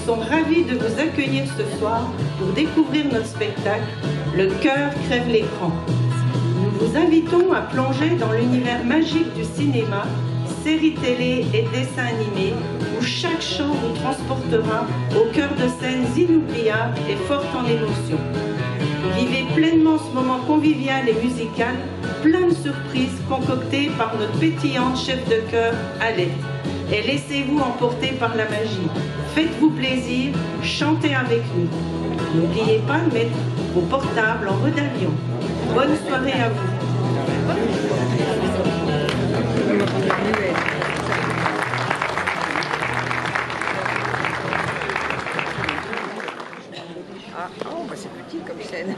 sont ravis de vous accueillir ce soir pour découvrir notre spectacle « Le cœur crève l'écran ». Nous vous invitons à plonger dans l'univers magique du cinéma, séries télé et dessins animés, où chaque chant vous transportera au cœur de scènes inoubliables et fortes en émotions. Vivez pleinement ce moment convivial et musical, plein de surprises concoctées par notre pétillante chef de chœur, Alette. Et laissez-vous emporter par la magie. Faites-vous plaisir, chantez avec nous. N'oubliez pas de mettre vos portables en mode avion. Bonne soirée à vous. Oh, bah c'est petit comme scène.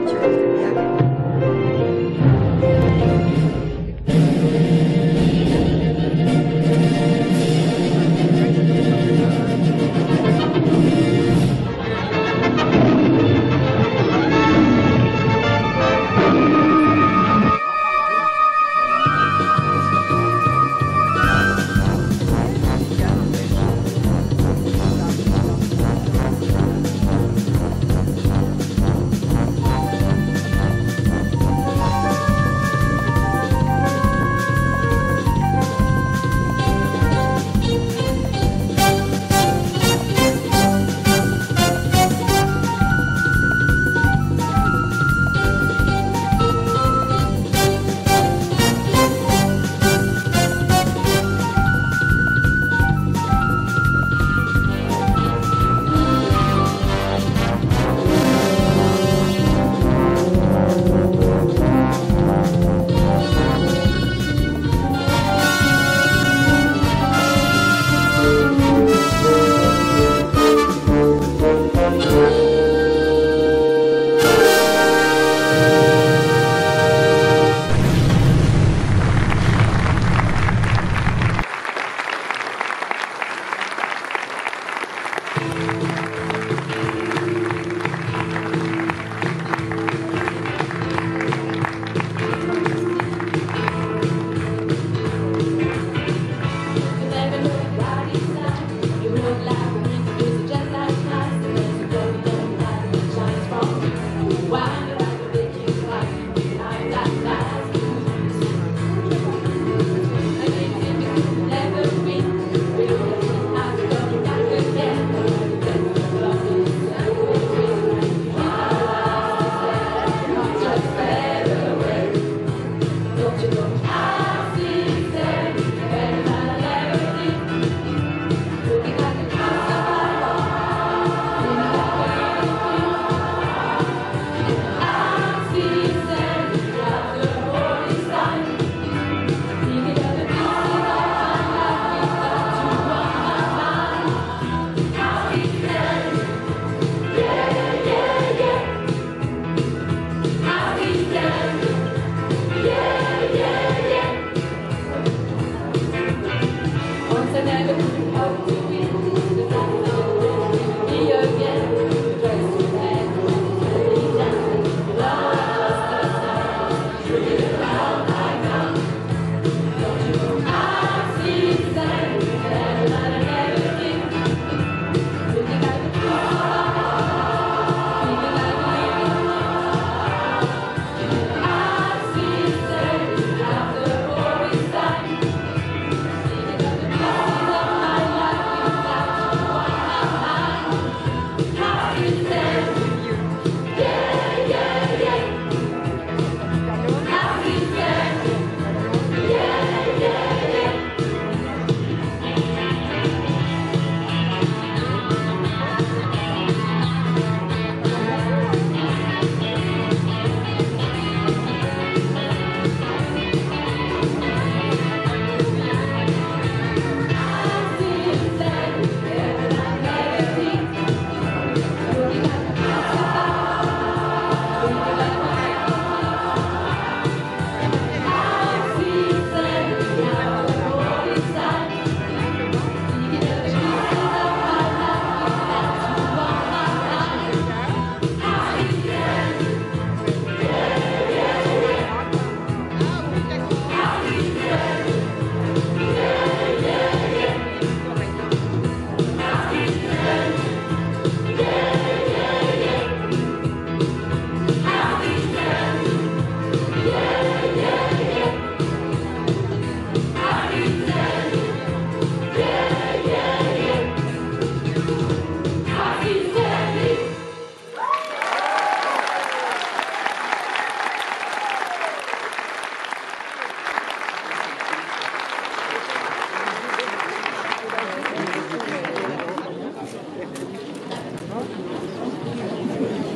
Tu vas très bien.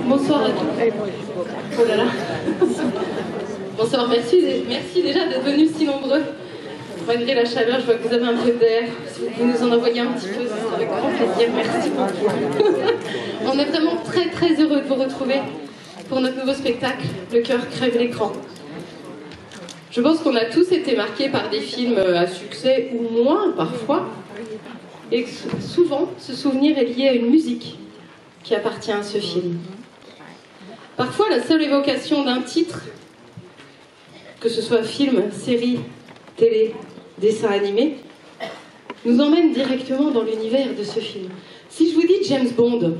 Bonsoir à tous. Oh là là. Bonsoir, merci déjà d'être venus si nombreux. Malgré la chaleur, je vois que vous avez un peu d'air. Si vous pouvez nous en envoyer un petit peu, ce sera avec grand plaisir. Merci beaucoup. On est vraiment très très heureux de vous retrouver pour notre nouveau spectacle, Le cœur crève l'écran. Je pense qu'on a tous été marqués par des films à succès ou moins parfois. Et que souvent, ce souvenir est lié à une musique qui appartient à ce film. Parfois, la seule évocation d'un titre, que ce soit film, série, télé, dessin animé, nous emmène directement dans l'univers de ce film. Si je vous dis James Bond,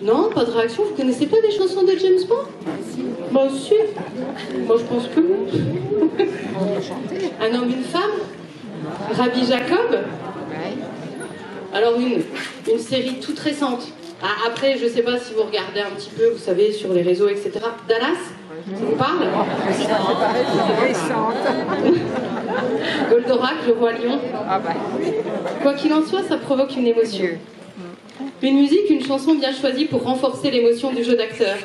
non, pas de réaction, vous connaissez pas des chansons de James Bond? Moi aussi. Moi je pense que oui. Un homme, une femme, Rabbi Jacob. Alors une série toute récente. Ah, après, je sais pas si vous regardez un petit peu, vous savez, sur les réseaux, etc. Dallas, ça vous parle? Goldorak, le roi lion. Quoi qu'il en soit, ça provoque une émotion. Une musique, une chanson bien choisie pour renforcer l'émotion du jeu d'acteur,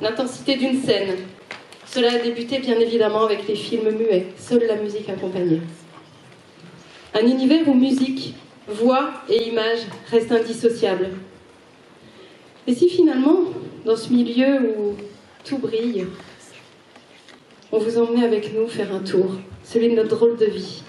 l'intensité d'une scène. Cela a débuté bien évidemment avec les films muets, seule la musique accompagnée. Un univers où musique, voix et images restent indissociables. Et si finalement, dans ce milieu où tout brille, on vous emmenait avec nous faire un tour, celui de notre drôle de vie.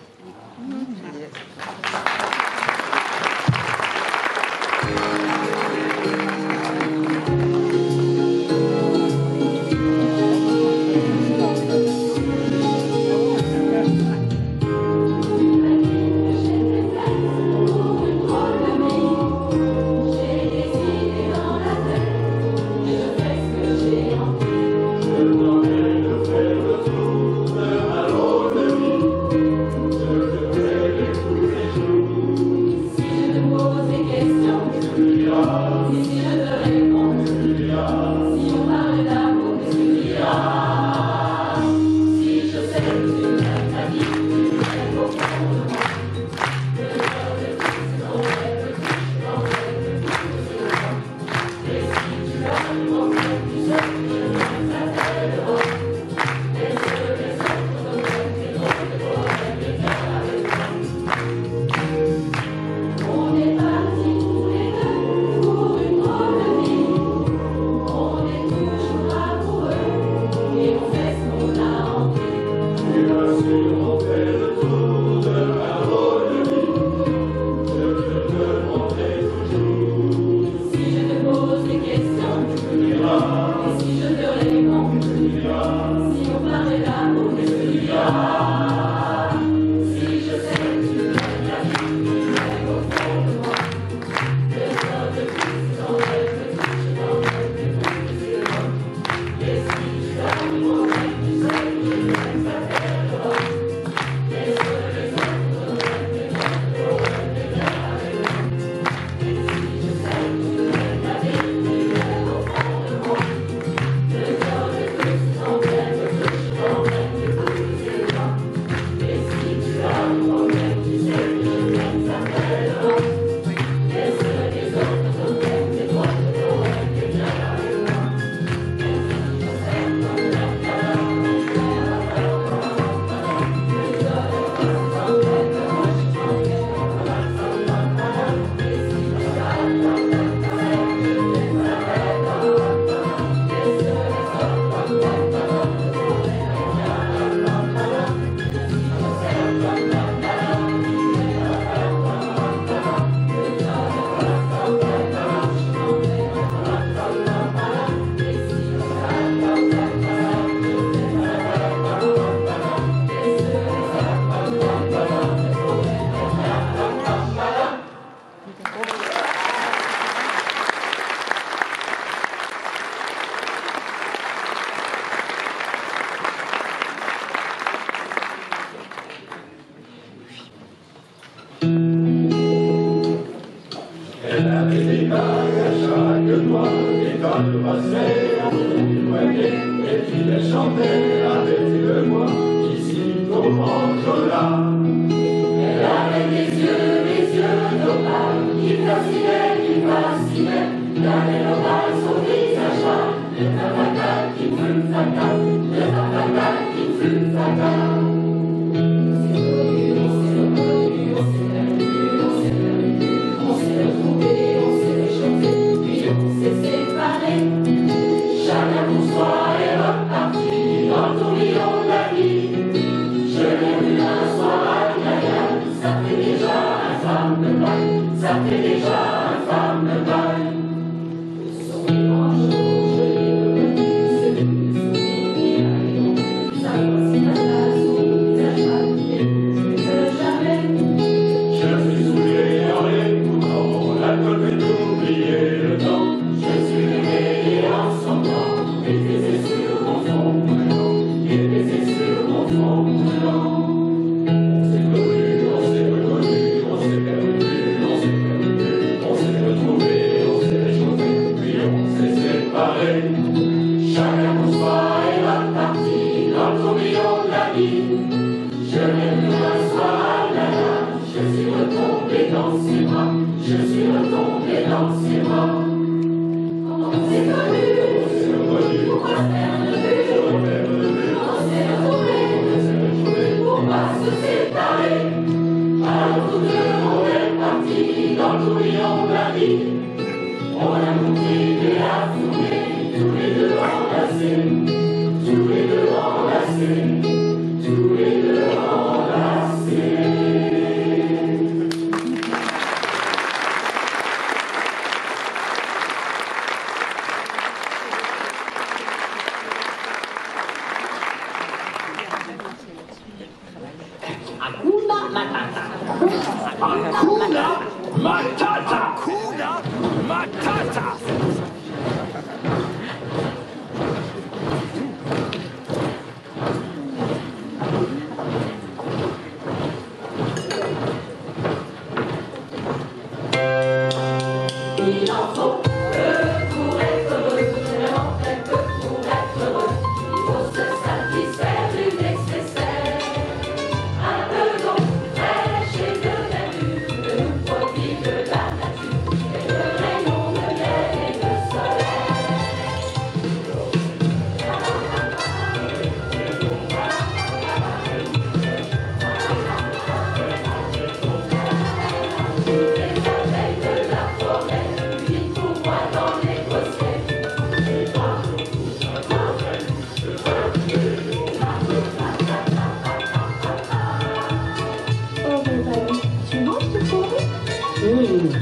Qui fascinait, qui fascinait, la mélodie, son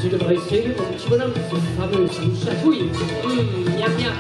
Tu devrais essayer, mon petit bonhomme, ce fameux, ça nous chatouille. Miam, miam.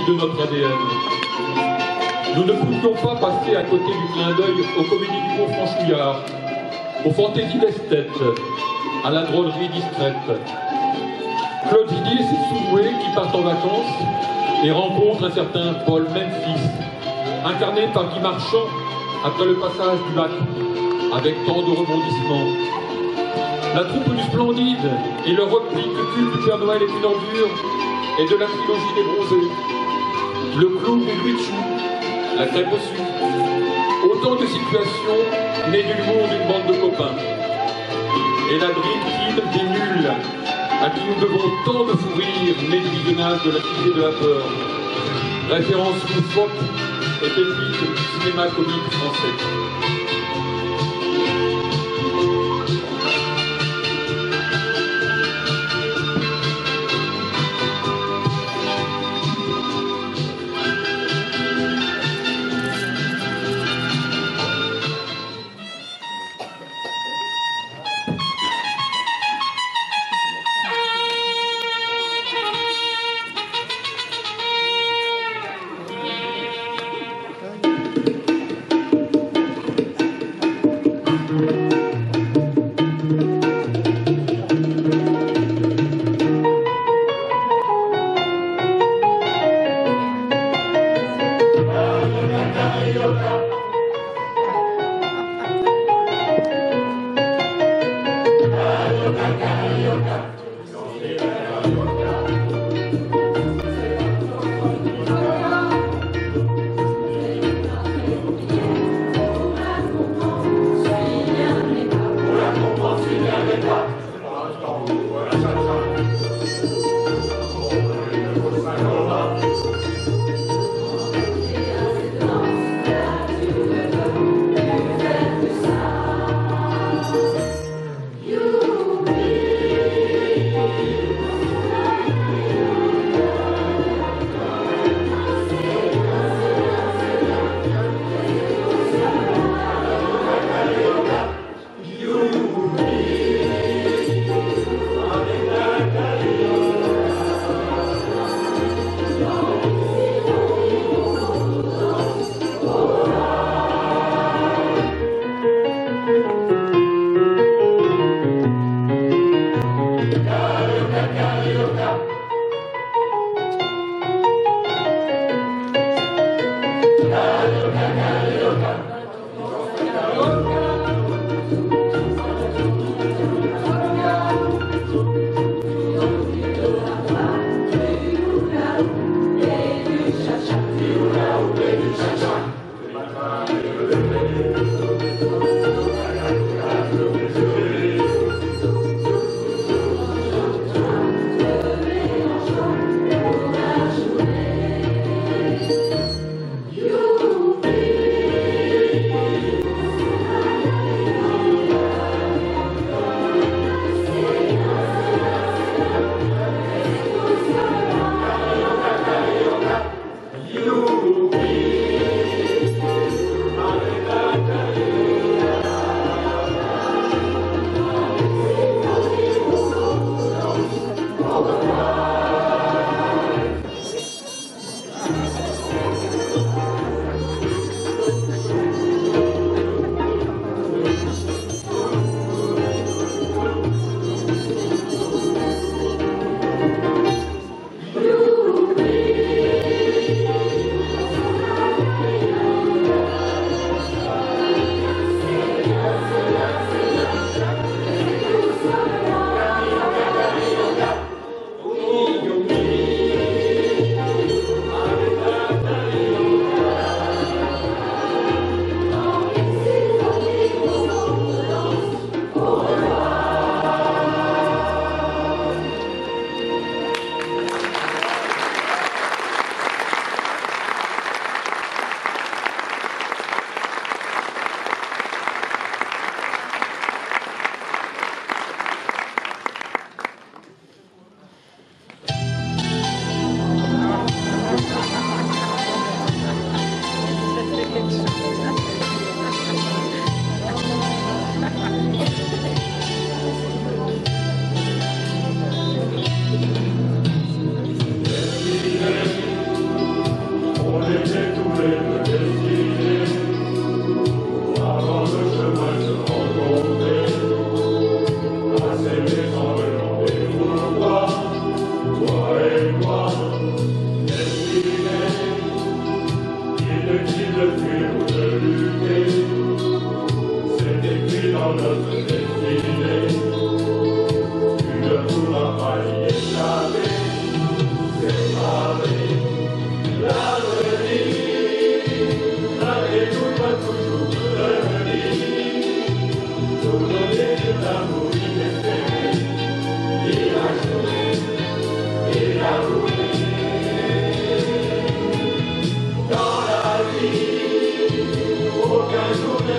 de notre ADN. Nous ne pouvions pas passer à côté du clin d'œil aux comédies d'humour franchouillard, aux fantaisies d'esthète, à la drôlerie distraite. Claude Zidi et ses sous-doués qui partent en vacances et rencontrent un certain Paul Memphis, incarné par Guy Marchand après le passage du bac, avec tant de rebondissements. La troupe du Splendide et le replique culte du Père Noël est une ordure et de la trilogie des bronzés. Le clown de Louis Chou, la crêpe au sucre. Autant de situations nées de l'humour d'une bande de copains. Et la Dream Team des nuls, à qui nous devons tant de fou rire, nés du visionnage de la Cité de la peur. Référence loufoque et pépite du cinéma comique français.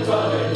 Destinée,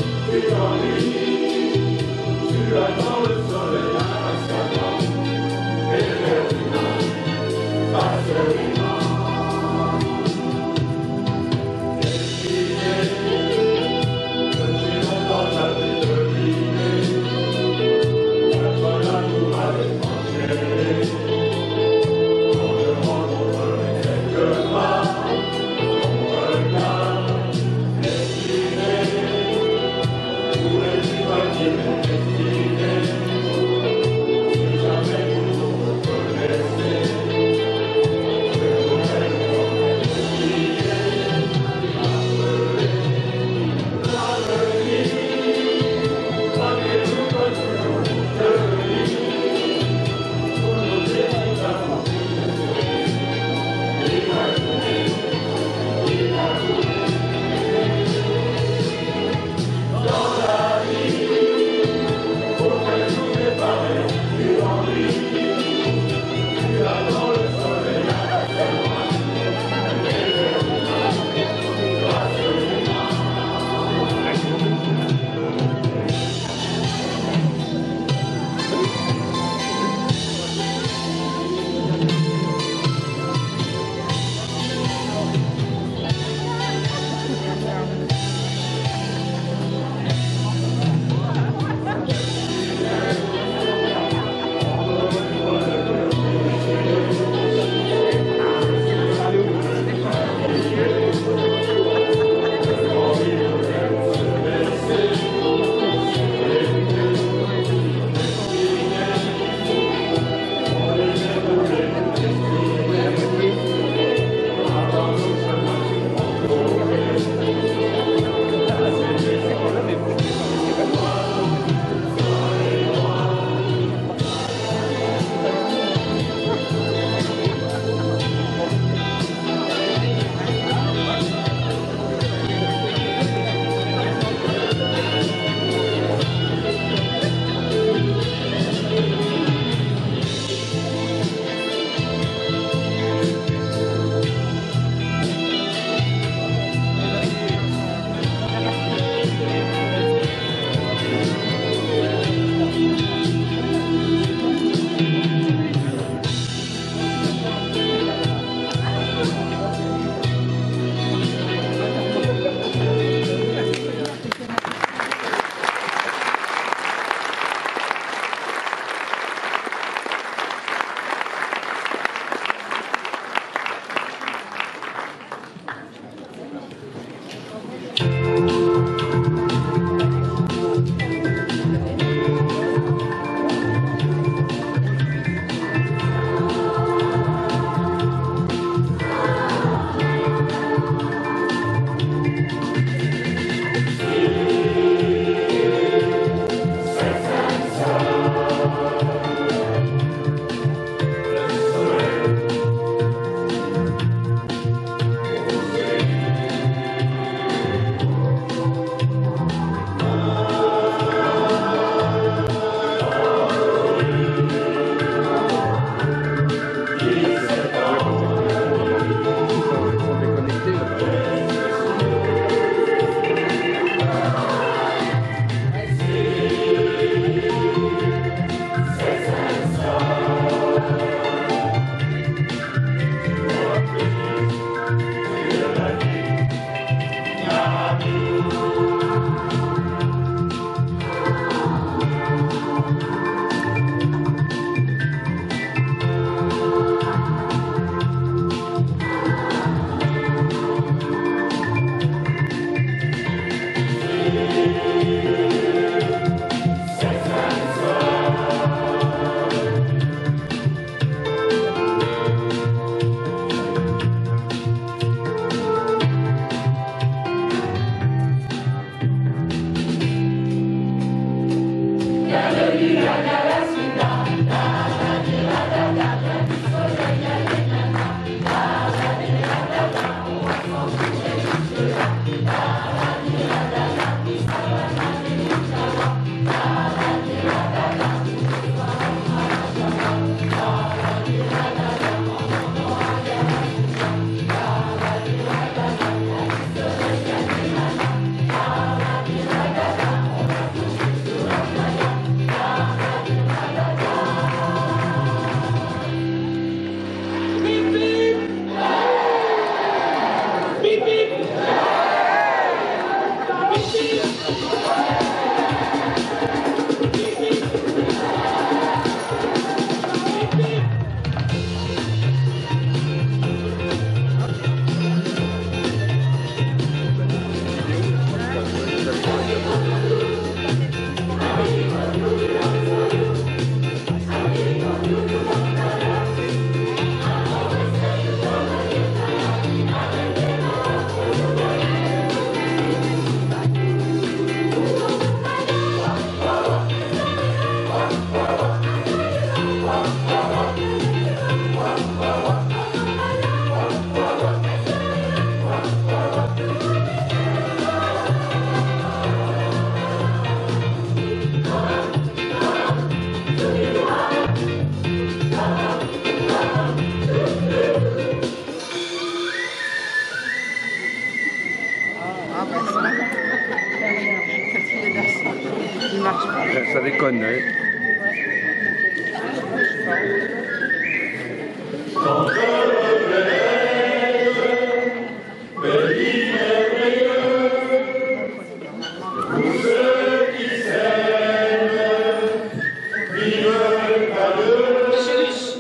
Ça déconne, oui.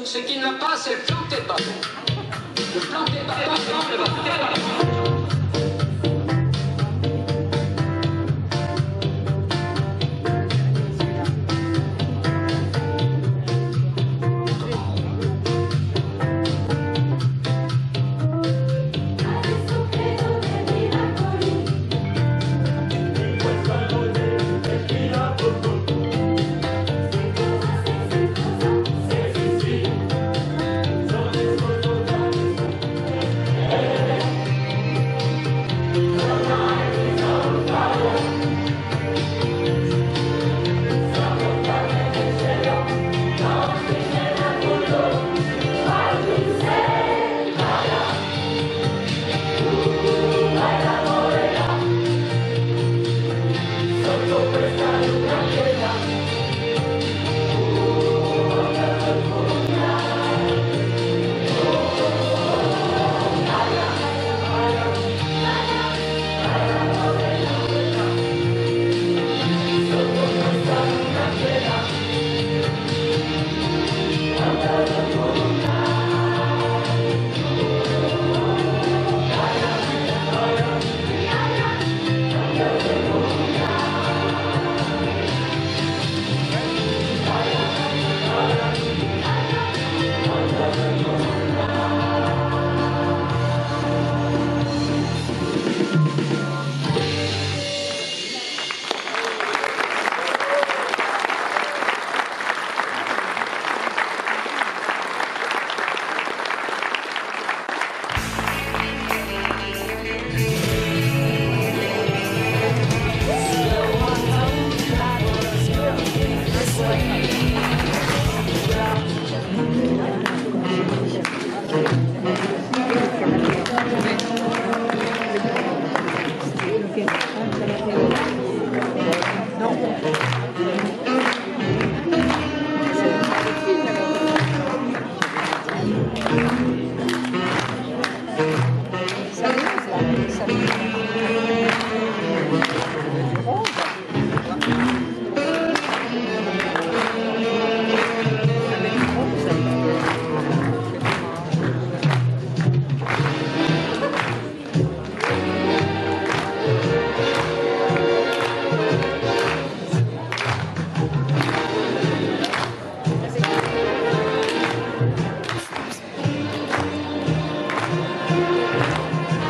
Ce qui ne va pas, c'est le planter de bâton. Le planter de bâton, le va faire.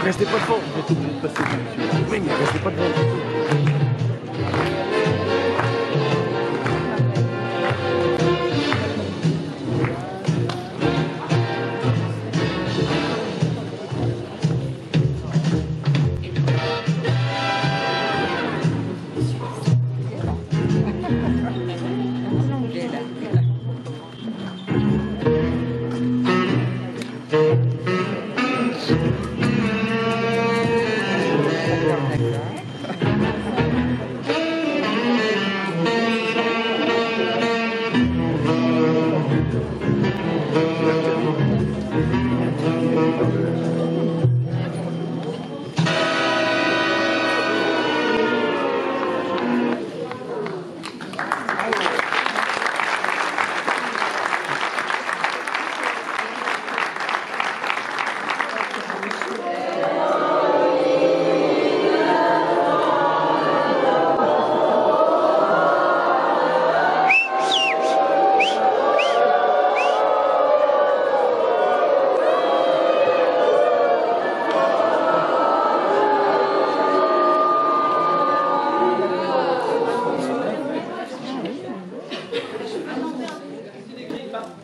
Restez pas devant, vous êtes obligé de passer, monsieur. Oui, mais restez pas devant. D'accord.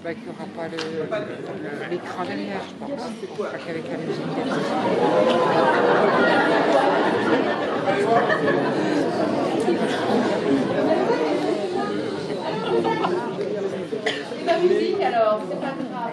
Bah, qu'il n'y aura pas l'écran derrière, je pense. Pas qu'avec la musique. C'est la musique alors, c'est pas grave.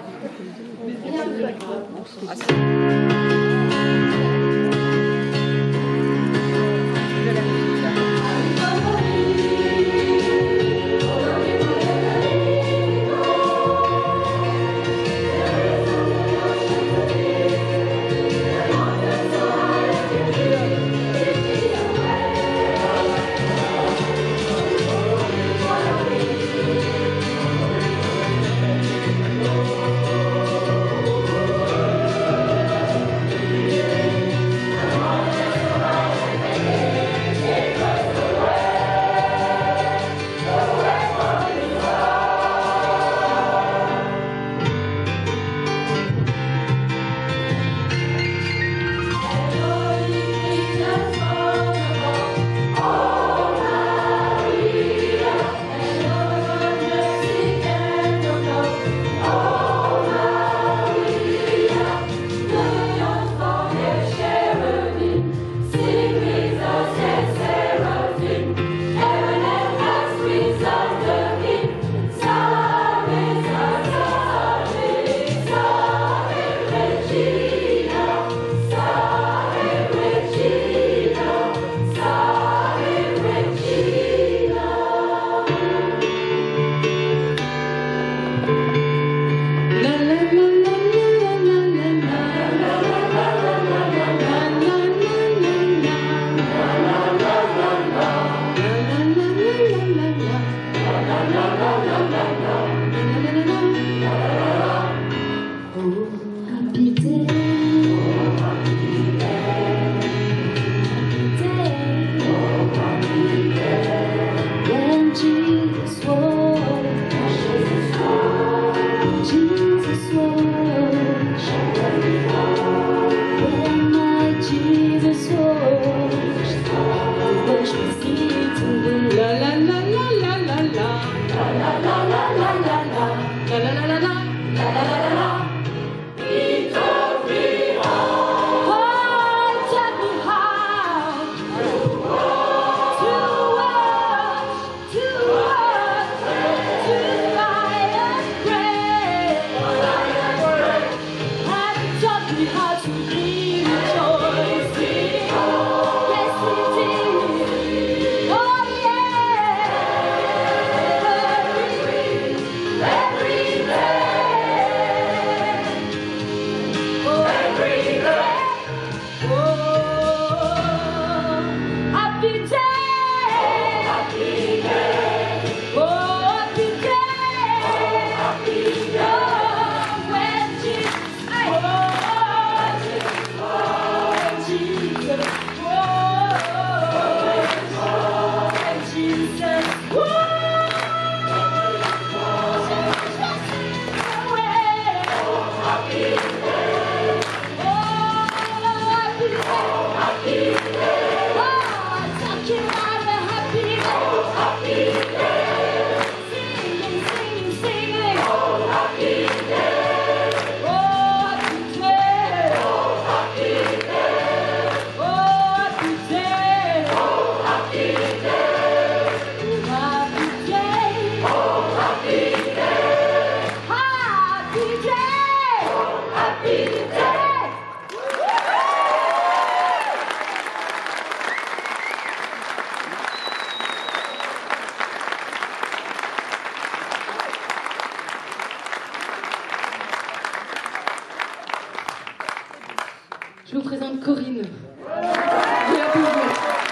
Je vous présente Corinne. Je la bonjour.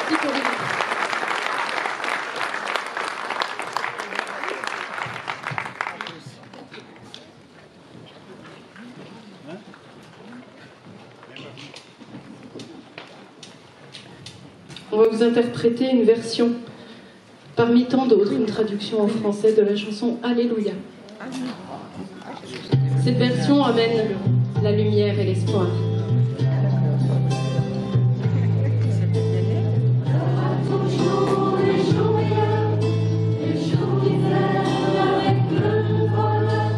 Merci Corinne. On va vous interpréter une version, parmi tant d'autres, une traduction en français de la chanson Alléluia. Cette version amène la lumière et l'espoir. Les jours qui viennent avec le bonheur.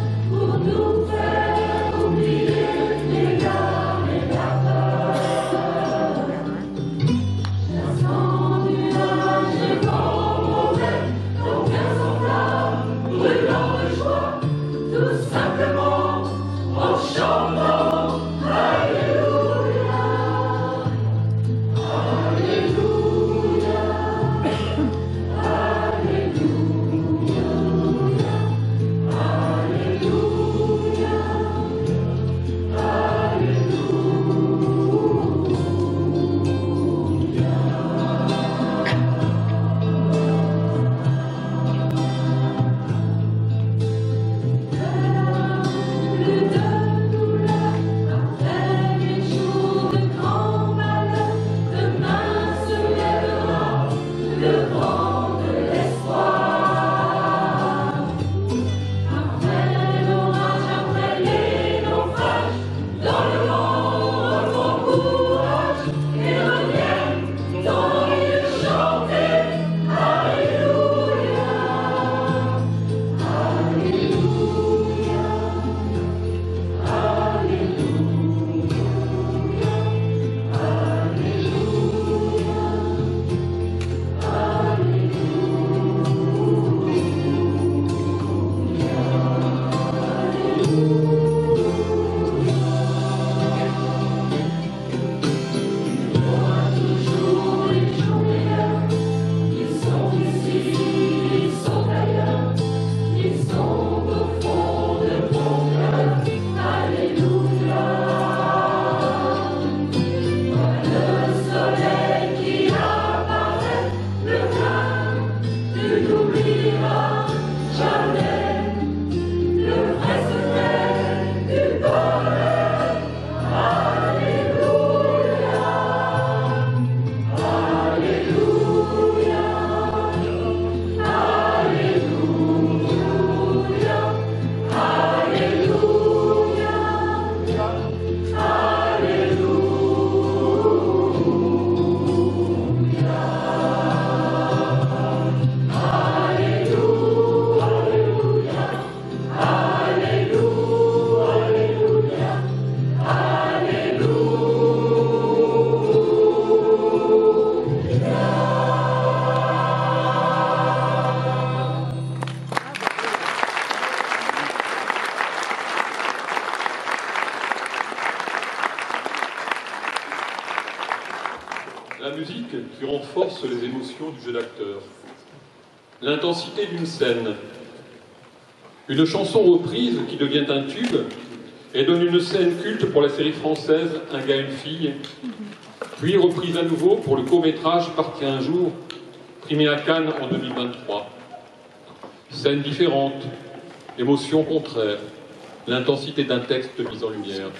qui renforce les émotions du jeu d'acteur. L'intensité d'une scène, une chanson reprise qui devient un tube et donne une scène culte pour la série française Un gars, une fille, puis reprise à nouveau pour le court-métrage Partir un jour, primé à Cannes en 2023. Scènes différentes, émotions contraires, l'intensité d'un texte mise en lumière.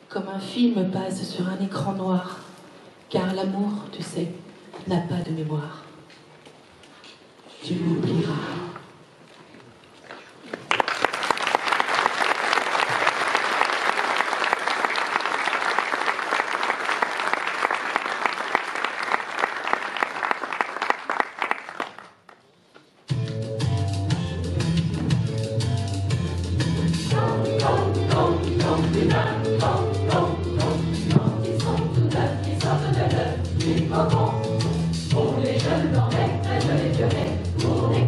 Comme un film passe sur un écran noir, car l'amour, tu sais, n'a pas de mémoire. Tu m'oublieras. Pour les jeunes, dans les jeunes et violets, pour les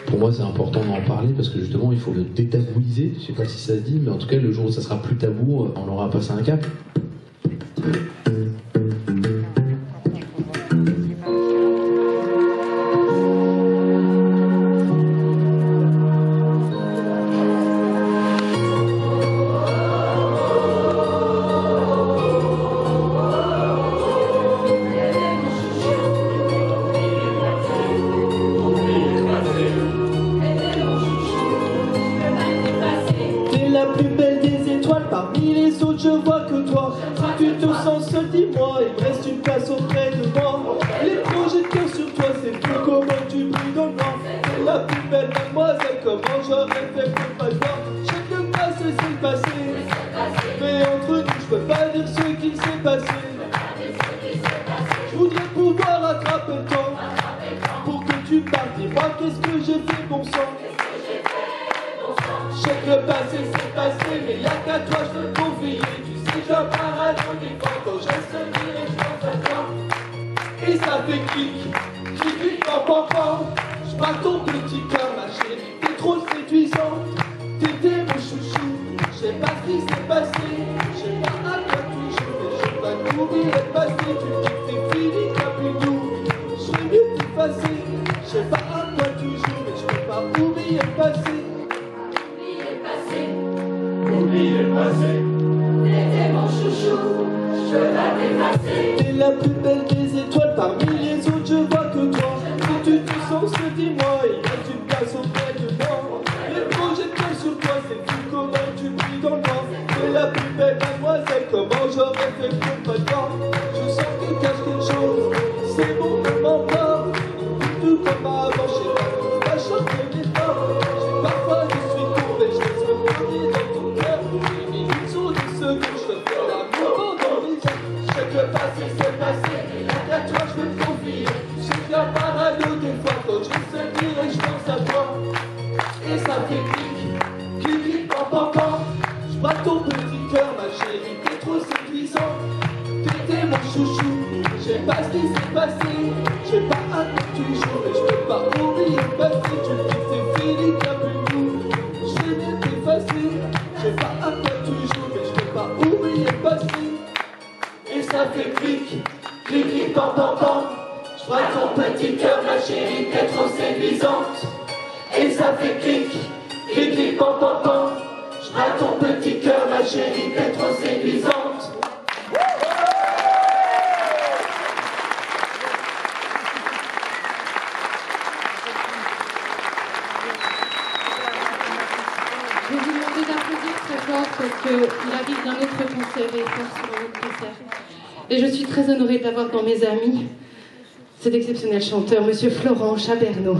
Pour moi, c'est important d'en parler parce que justement, il faut le détabouiser. Je sais pas si ça se dit, mais en tout cas, le jour où ça sera plus tabou, on aura passé un cap. Je vois que toi, si tu te sens seul, dis-moi, il me reste une place auprès de moi. Les projets de cœur sur toi, c'est fou comment tu brilles dans le noir. C'est la plus belle mademoiselle, comment j'aurais fait pour pas te voir. Chaque passé, c'est le passé. Mais entre nous, je peux pas dire ce qui s'est passé. Je voudrais pouvoir attraper le temps pour que tu partes. Dis-moi, qu'est-ce que j'ai fait, bon sang. Je sais que le passé c'est passé, mais y'a qu'à toi je peux te confier. Tu sais que j'ai un parano des fois quand je reste seul et je pense à toi. Et ça fait clic, clic, clic, pam, pam, pam. Je braque ton petit cœur ma chérie, t'es trop séduisante. T'étais mon chouchou, je sais pas ce qui s'est passé. Je sais pas à quoi tu joues, mais je vais pas t'oublier le passé. Tu dis que c'est fini, t'as plus de nous. Je serais mieux t'effacer. Je sais pas à quoi tu joues, mais je peux pas oublier le passé. Oublier le passé, t'étais mon chouchou, je veux pas t'effacer. T'es la plus belle des étoiles, parmi les autres je vois que toi. Si tu te sens seul, dis-moi, il reste une place auprès de moi. Les projets de cœur sur toi, c'est fou comment tu brilles dans le noir. T'es la plus belle mademoiselle, comment j'aurais fait pour pas te voir. Je sens que tu caches quelque chose, c'est bon, ne m'en pas. Tout comme avant, je sais pas, la chance de mes parents. Parfois je suis tombé, je reste remonté dans ton cœur. Les minutes sont des secondes, je veux faire l'amour dans les airs. Je sais que le passé c'est passé, et à toi je veux te confier. Je sais qu'il y a un parano des fois quand je reste seul et je pense à toi. Et ça fait clic, clic, clic, pam, pam, pam. Je braque ton petit cœur ma chérie, t'es trop séduisante. T'étais mon chouchou, je sais pas ce qui s'est passé. Je sais pas à quoi tu joues, mais je peux pas oublier le passé. Tu me dis c'est fini, t'as plus de goût. Je vais bien t'effacer. Je sais pas à quoi tu joues, mais je peux pas oublier le passé. Et ça fait clic, clic, clic, pam, pam, pam. Je braque ton petit cœur ma chérie, t'es trop séduisante. Et ça fait clic, clic, clic, pam, pam, pam. Je braque ton chérie, t'es trop séduisante. Je vais vous demander d'applaudir très fort parce qu'il arrive d'un autre concert et faire sur un autre concert. Et je suis très honorée d'avoir dans mes amis cet exceptionnel chanteur, Monsieur Florent Chabernaud.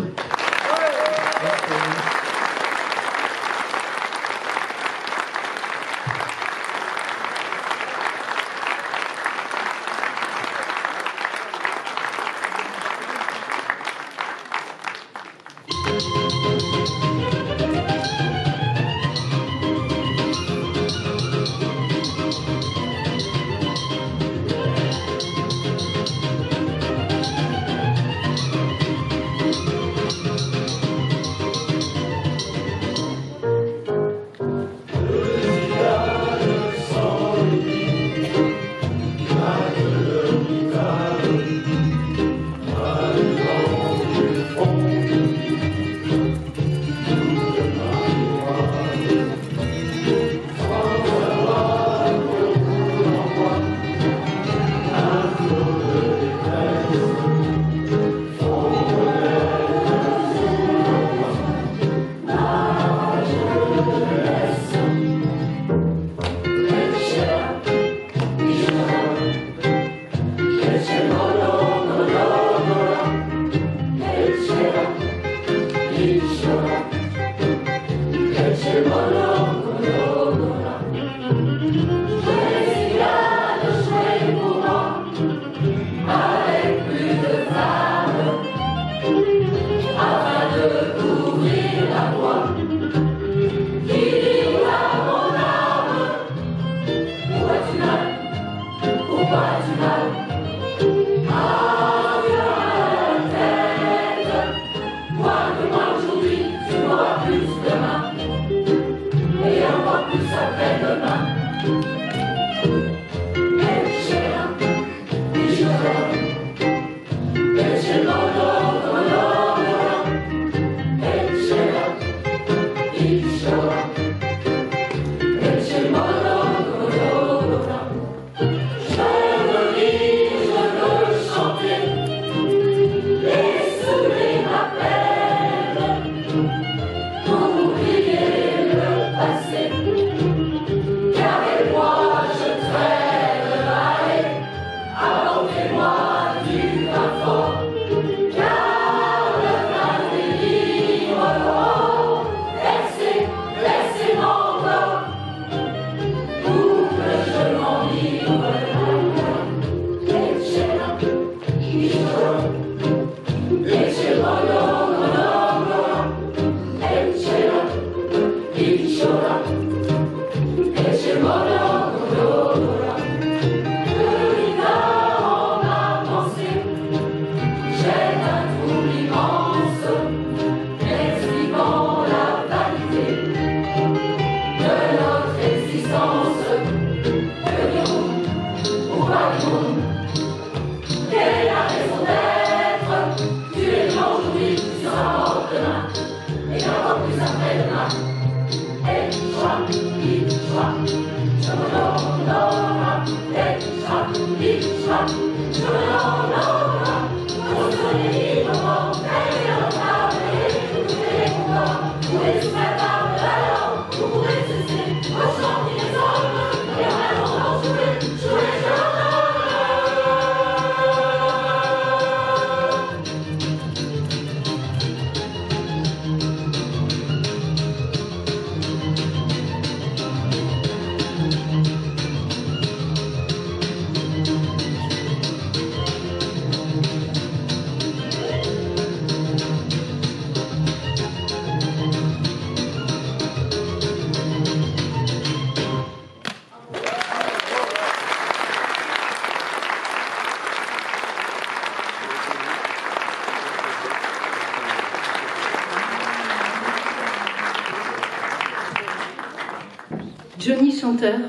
Johnny chanteur,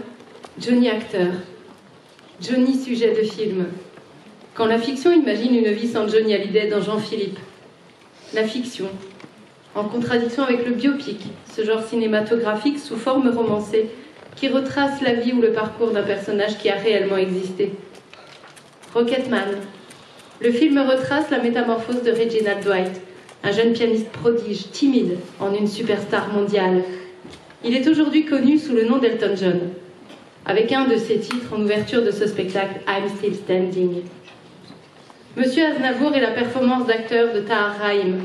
Johnny acteur, Johnny sujet de film. Quand la fiction imagine une vie sans Johnny Hallyday dans Jean-Philippe. La fiction, en contradiction avec le biopic, ce genre cinématographique sous forme romancée qui retrace la vie ou le parcours d'un personnage qui a réellement existé. Rocketman. Le film retrace la métamorphose de Reginald Dwight, un jeune pianiste prodige, timide, en une superstar mondiale. Il est aujourd'hui connu sous le nom d'Elton John, avec un de ses titres en ouverture de ce spectacle, I'm Still Standing. Monsieur Aznavour est la performance d'acteur de Tahar Rahim,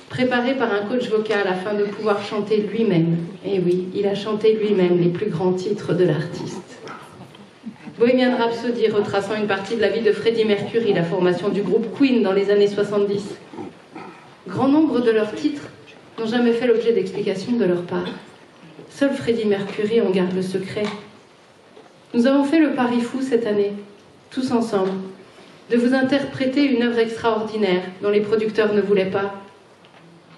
préparé par un coach vocal afin de pouvoir chanter lui-même. Et oui, il a chanté lui-même les plus grands titres de l'artiste. Bohemian Rhapsody, retraçant une partie de la vie de Freddie Mercury, la formation du groupe Queen dans les années 70. Grand nombre de leurs titres n'ont jamais fait l'objet d'explications de leur part. Seul Freddie Mercury en garde le secret. Nous avons fait le pari fou cette année, tous ensemble, de vous interpréter une œuvre extraordinaire dont les producteurs ne voulaient pas.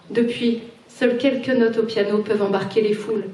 Depuis, seules quelques notes au piano peuvent embarquer les foules.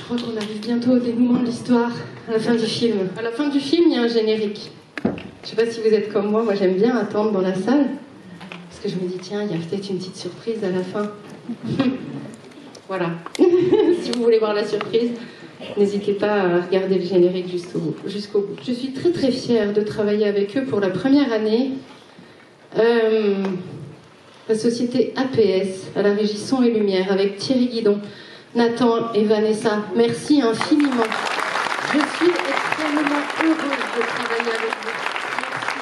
Je crois qu'on arrive bientôt au dénouement de l'histoire, à la fin du film. À la fin du film, il y a un générique. Je ne sais pas si vous êtes comme moi j'aime bien attendre dans la salle, parce que je me dis, tiens, il y a peut-être une petite surprise à la fin. Voilà. Si vous voulez voir la surprise, n'hésitez pas à regarder le générique jusqu'au bout. Je suis très très fière de travailler avec eux pour la première année. La société APS, à la régie son et lumière, avec Thierry Guidon, Nathan et Vanessa. Merci infiniment. Je suis extrêmement heureuse de travailler avec vous. Merci.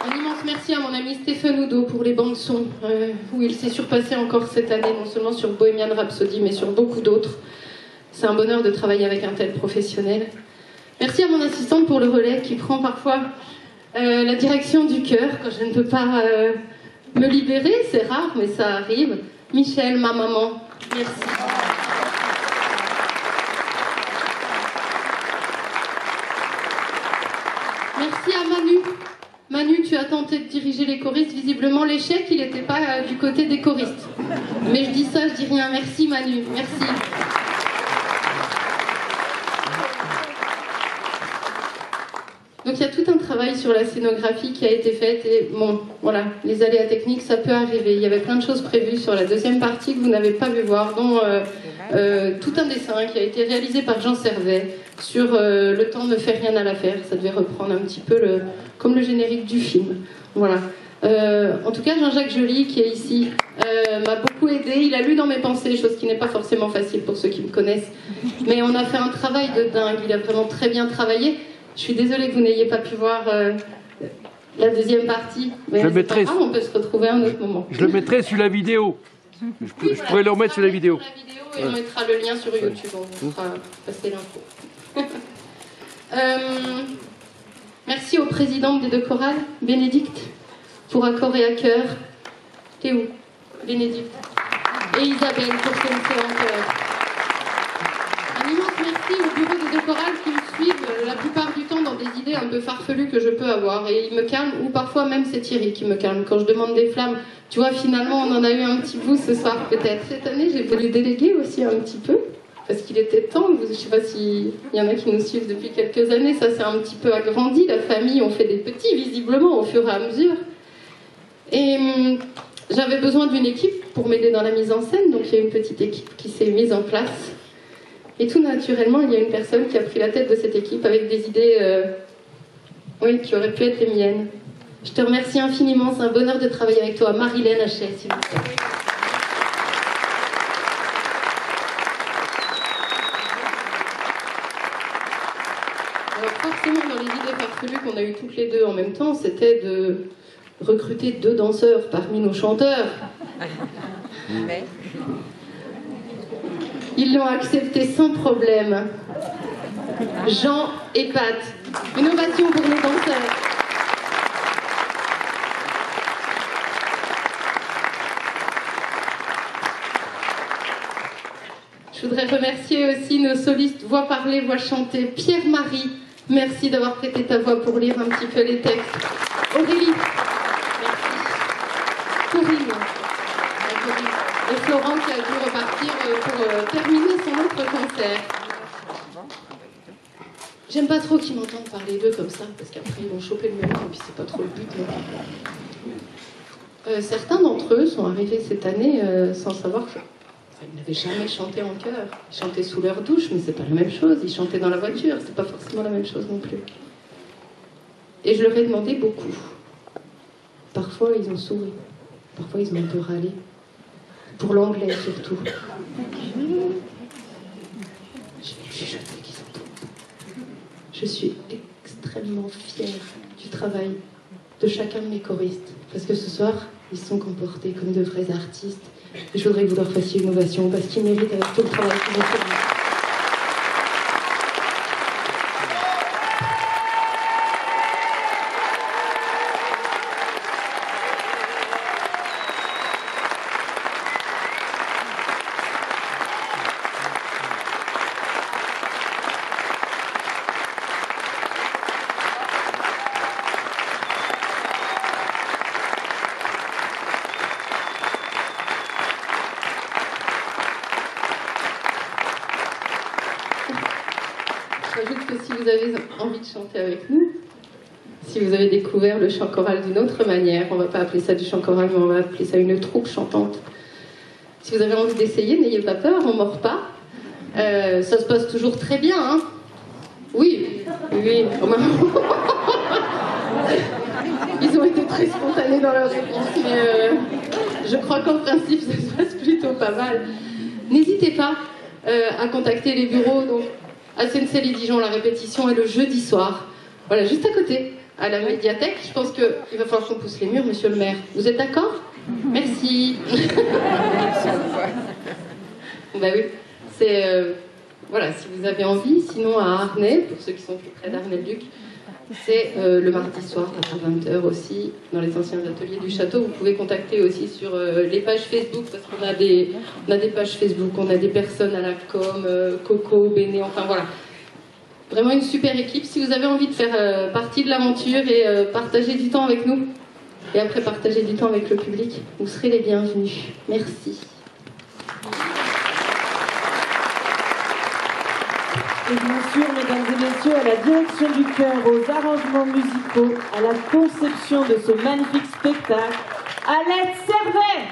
Un immense merci à mon ami Stéphane Oudot pour les bandes son, où il s'est surpassé encore cette année, non seulement sur Bohemian Rhapsody, mais sur beaucoup d'autres. C'est un bonheur de travailler avec un tel professionnel. Merci à mon assistante pour le relais qui prend parfois la direction du chœur quand je ne peux pas me libérer, c'est rare mais ça arrive. Michel, ma maman, merci. Merci à Manu. Manu, tu as tenté de diriger les choristes, visiblement l'échec il n'était pas du côté des choristes. Mais je dis ça, je dis rien. Merci Manu, merci. Donc il y a tout un travail sur la scénographie qui a été fait et bon, voilà, les aléas techniques, ça peut arriver. Il y avait plein de choses prévues sur la deuxième partie que vous n'avez pas vu voir, dont tout un dessin qui a été réalisé par Jean Servet sur Le temps ne fait rien à l'affaire. Ça devait reprendre un petit peu comme le générique du film. Voilà. En tout cas, Jean-Jacques Joly, qui est ici, m'a beaucoup aidé. Il a lu dans mes pensées, chose qui n'est pas forcément facile pour ceux qui me connaissent. Mais on a fait un travail de dingue. Il a vraiment très bien travaillé. Je suis désolée que vous n'ayez pas pu voir la deuxième partie. Mais je le mettrai. Pas grave, on peut se retrouver à un autre moment. Je le mettrai sur la vidéo. Je pourrais le remettre sur la vidéo. Et on mettra le lien sur YouTube. On vous fera passer l'info. Merci aux présidentes des deux chorales, Bénédicte, pour Accord et à cœur. T'es où, Bénédicte? Et Isabelle, pour son chœur. Un immense merci au bureau des deux chorales qui me suivent la plupart du temps dans des idées un peu farfelues que je peux avoir. Et ils me calment, ou parfois même c'est Thierry qui me calme. Quand je demande des flammes, tu vois, finalement on en a eu un petit bout ce soir peut-être. Cette année, j'ai voulu déléguer aussi un petit peu. Parce qu'il était temps, je ne sais pas s'il y en a qui nous suivent depuis quelques années, ça s'est un petit peu agrandi, la famille, on fait des petits visiblement au fur et à mesure. Et j'avais besoin d'une équipe pour m'aider dans la mise en scène, donc il y a une petite équipe qui s'est mise en place. Et tout naturellement, il y a une personne qui a pris la tête de cette équipe avec des idées oui, qui auraient pu être les miennes. Je te remercie infiniment, c'est un bonheur de travailler avec toi. Marilène Hachet, s'il vous plaît. Alors forcément, dans les idées farfelues qu'on a eues toutes les deux en même temps, c'était de recruter 2 danseurs parmi nos chanteurs. Ils l'ont accepté sans problème. Jean et Pat. Une ovation pour nos danseurs. Je voudrais remercier aussi nos solistes voix parlée, voix chantée. Pierre-Marie, merci d'avoir prêté ta voix pour lire un petit peu les textes. Aurélie, merci. Corinne. Et Florent qui a dû repartir pour terminer son autre concert. J'aime pas trop qu'ils m'entendent parler d'eux comme ça, parce qu'après ils vont choper le même, et puis c'est pas trop le but non plus. Certains d'entre eux sont arrivés cette année sans savoir que... ils n'avaient jamais chanté en chœur. Ils chantaient sous leur douche, mais c'est pas la même chose. Ils chantaient dans la voiture, c'est pas forcément la même chose non plus. Et je leur ai demandé beaucoup. Parfois ils ont souri, parfois ils ont un peu râlé. Pour l'anglais surtout. Je suis extrêmement fière du travail de chacun de mes choristes. Parce que ce soir, ils se sont comportés comme de vrais artistes. Et je voudrais que vous leur fassiez une ovation parce qu'ils méritent avec tout le travail qu'ils ont fait. J'ajoute que si vous avez envie de chanter avec nous, si vous avez découvert le chant choral d'une autre manière, on ne va pas appeler ça du chant choral, mais on va appeler ça une troupe chantante. Si vous avez envie d'essayer, n'ayez pas peur, on ne mord pas. Ça se passe toujours très bien, hein. Oui. Ils ont été très spontanés dans leur réponse, mais je crois qu'en principe, ça se passe plutôt pas mal. N'hésitez pas à contacter les bureaux, donc à Seine-Saint-Dijon, la répétition est le jeudi soir. Voilà, juste à côté, à la médiathèque. Je pense qu'il va falloir qu'on pousse les murs, monsieur le maire. Vous êtes d'accord? Merci. Bah oui, c'est... voilà, si vous avez envie, sinon à Arnay, pour ceux qui sont plus près d'Arnay-le-Duc, c'est le mardi soir à 20h aussi, dans les anciens ateliers du château. Vous pouvez contacter aussi sur les pages Facebook, parce qu'on a des pages Facebook, on a des personnes à la com, Coco, Béné, enfin voilà. Vraiment une super équipe. Si vous avez envie de faire partie de l'aventure et partager du temps avec nous, et après partager du temps avec le public, vous serez les bienvenus. Merci. Et bien sûr, mesdames et messieurs, à la direction du chœur, aux arrangements musicaux, à la conception de ce magnifique spectacle, Alette Servet.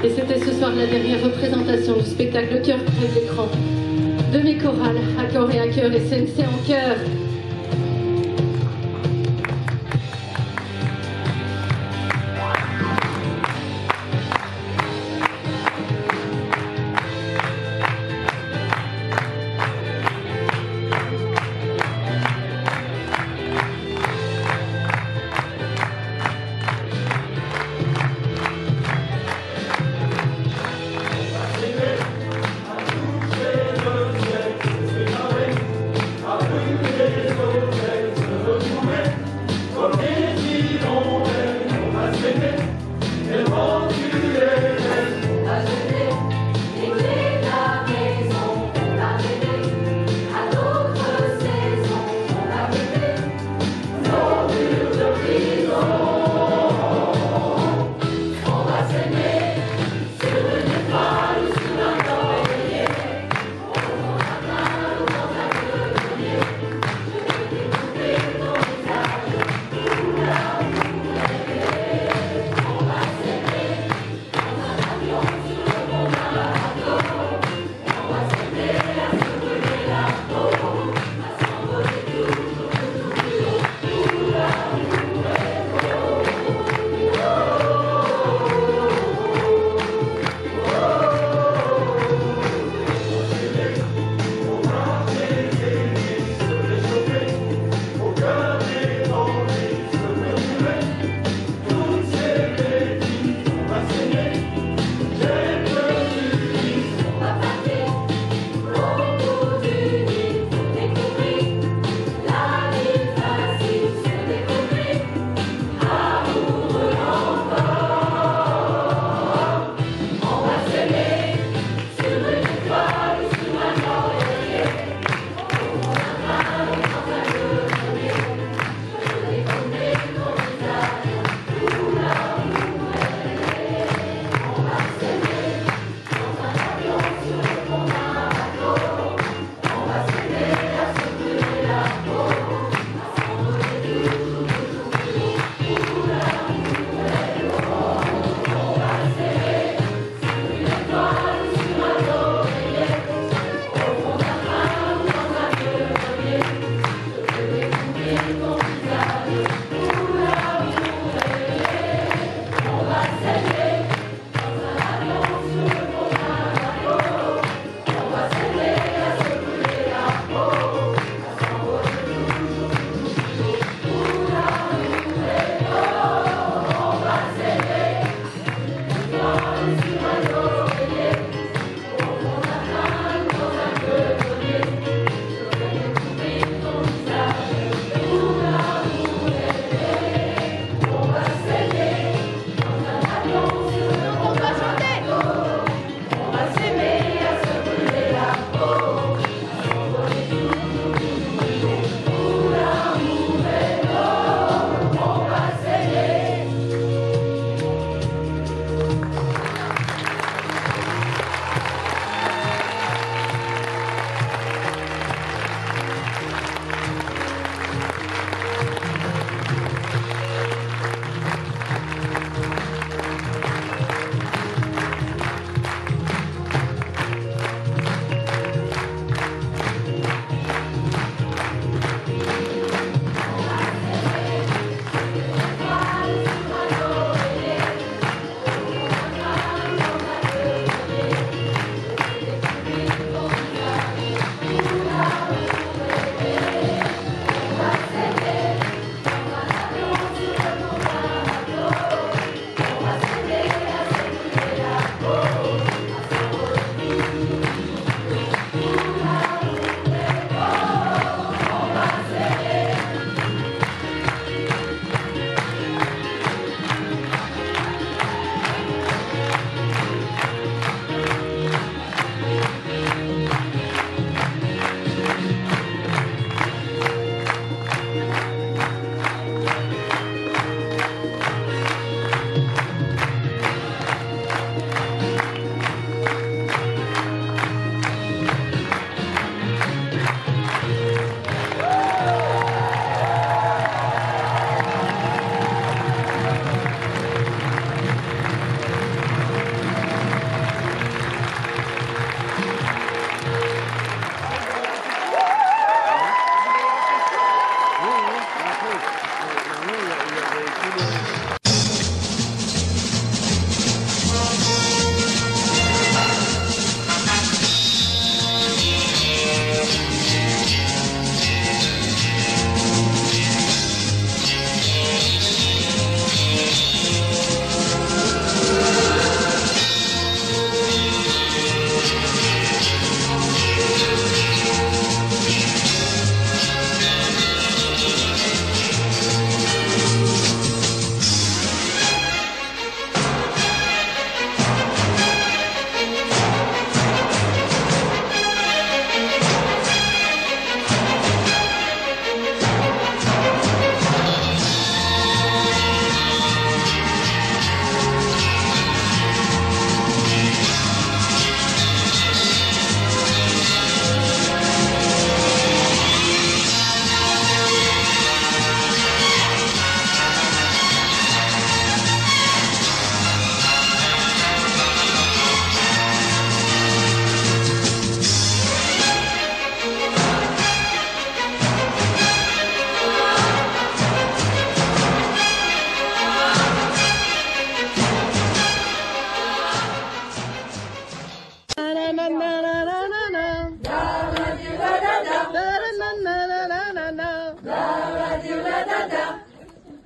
Et c'était ce soir la dernière représentation du spectacle Le Cœur crève l'écran de mes chorales à corps et à cœur et CNC en chœur. Thank you.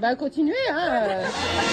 Bah continuez, hein.